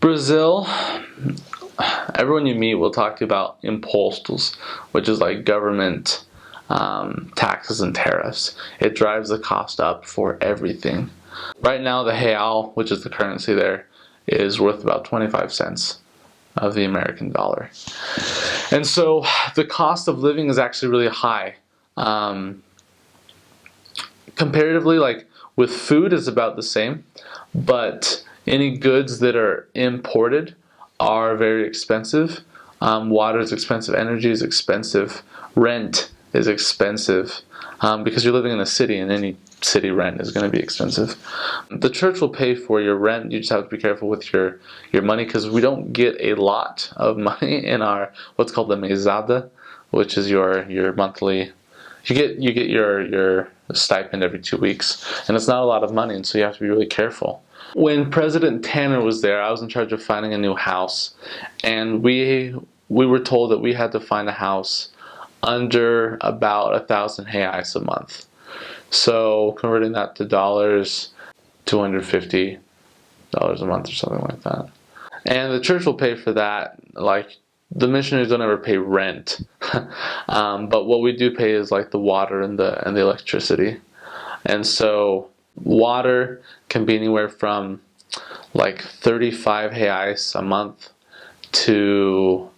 Brazil, everyone you meet will talk to you about impostos, which is like government taxes and tariffs. It drives the cost up for everything. Right now, the real, which is the currency there, is worth about 25 cents of the American dollar. And so the cost of living is actually really high. Comparatively, like with food, it's about the same, but any goods that are imported are very expensive. Water is expensive, energy is expensive, rent is expensive, because you're living in a city, and any city rent is going to be expensive. The church will pay for your rent. You just have to be careful with your money, because we don't get a lot of money in our what's called the mesada, which is your monthly. You get your stipend every 2 weeks, and it's not a lot of money, and so you have to be really careful. When President Tanner was there, I was in charge of finding a new house, and we were told that we had to find a house under about 1,000 reais a month. So converting that to dollars, $250 a month or something like that. And the church will pay for that. Like, the missionaries don't ever pay rent, but what we do pay is like the water and the electricity. And so water can be anywhere from like 35 reais a month to,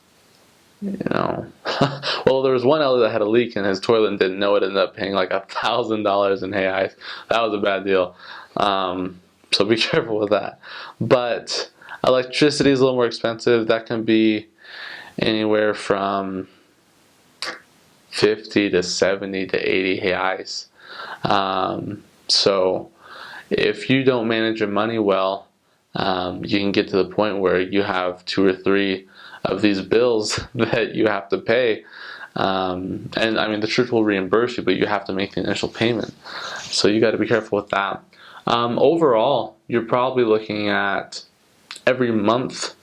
well, there was one elder that had a leak in his toilet and didn't know it, ended up paying like $1,000 in reais. That was a bad deal. So be careful with that. But electricity is a little more expensive. That can be anywhere from 50 to 70 to 80 reais. So if you don't manage your money well, you can get to the point where you have 2 or 3 of these bills that you have to pay. And I mean, the church will reimburse you, but you have to make the initial payment. So you got to be careful with that. Overall, you're probably looking at every month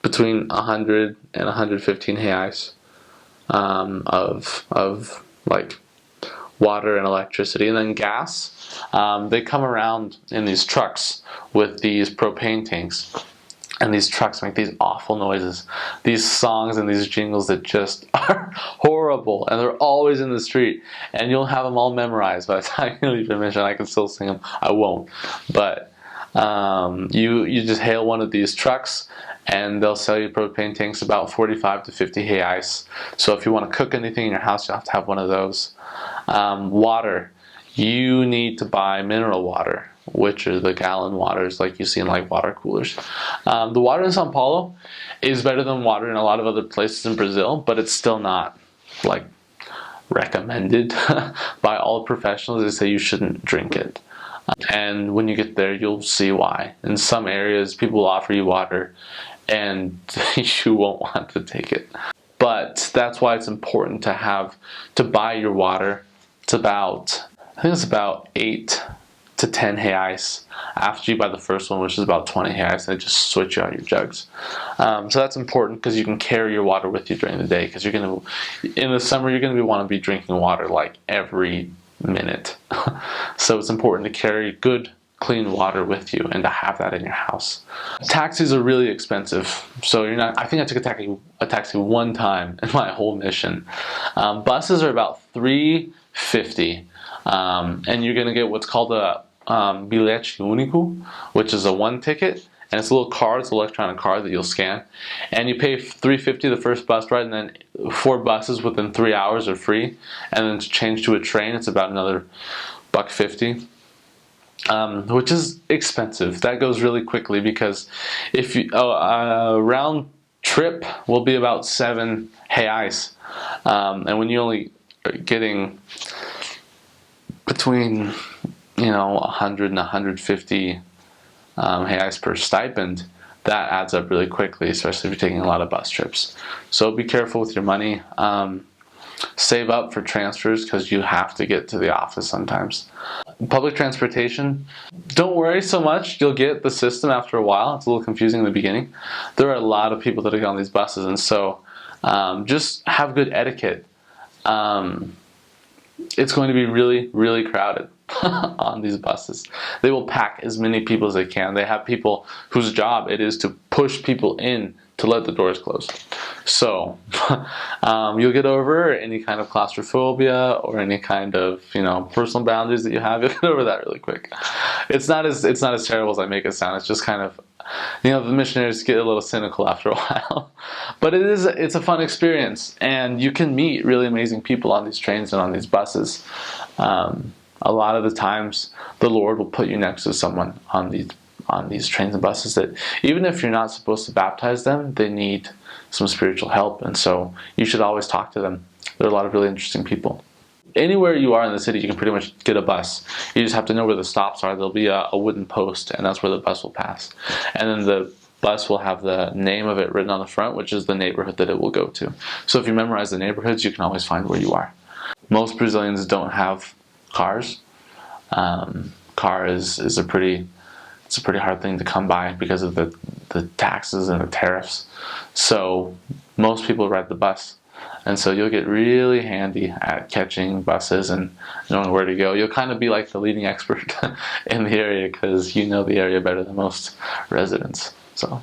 between 100 and 115 reais of like water and electricity. And then gas, they come around in these trucks with these propane tanks, and these trucks make these awful noises, these songs and these jingles that just are horrible, and they're always in the street, and you'll have them all memorized by the time you leave your mission. I can still sing them. I won't, but you just hail one of these trucks, and they'll sell you propane tanks about 45 to 50 reais. So if you want to cook anything in your house, you'll have to have one of those. Water, you need to buy mineral water, which are the gallon waters like you see in like water coolers. The water in Sao Paulo is better than water in a lot of other places in Brazil, but it's still not like recommended by all professionals. They say you shouldn't drink it. And when you get there, you'll see why. In some areas, people will offer you water, and you won't want to take it. But that's why it's important to buy your water. I think it's about 8 to 10 reais after you buy the first one, which is about 20 reais, and they just switch you out your jugs. So that's important because you can carry your water with you during the day, because in the summer, you're going to want to be drinking water like every minute. So it's important to carry good, clean water with you and to have that in your house. Taxis are really expensive, so I think I took a taxi one time in my whole mission. Buses are about $3.50, and you're going to get what's called a bilhete único, which is a one ticket, and it's a little card, it's an electronic card that you'll scan, and you pay $3.50 the first bus ride, and then 4 buses within 3 hours are free, and then to change to a train, it's about another $1.50. Which is expensive. That goes really quickly, because if you a round trip will be about 7 reais, and when you only are getting between 100 and 150 reais per stipend, that adds up really quickly, especially if you're taking a lot of bus trips. So be careful with your money. Save up for transfers, because you have to get to the office sometimes. Public transportation, don't worry so much. You'll get the system after a while. It's a little confusing in the beginning. There are a lot of people that get on these buses, and so just have good etiquette. it's going to be really, really crowded on these buses. They will pack as many people as they can. They have people whose job it is to push people in to let the doors close. So you'll get over any kind of claustrophobia or any kind of personal boundaries that you have. You'll get over that really quick. It's not as terrible as I make it sound. It's just kind of the missionaries get a little cynical after a while. But it's a fun experience, and you can meet really amazing people on these trains and on these buses. A lot of the times, the Lord will put you next to someone on these trains and buses that, even if you're not supposed to baptize them, they need some spiritual help, and so you should always talk to them. There are a lot of really interesting people. Anywhere you are in the city, you can pretty much get a bus. You just have to know where the stops are. There'll be a wooden post, and that's where the bus will pass. And then the bus will have the name of it written on the front, which is the neighborhood that it will go to. So if you memorize the neighborhoods, you can always find where you are. Most Brazilians don't have cars. Car is a pretty hard thing to come by because of the taxes and the tariffs. So most people ride the bus. And so you'll get really handy at catching buses and knowing where to go. You'll kind of be like the leading expert in the area because you know the area better than most residents. So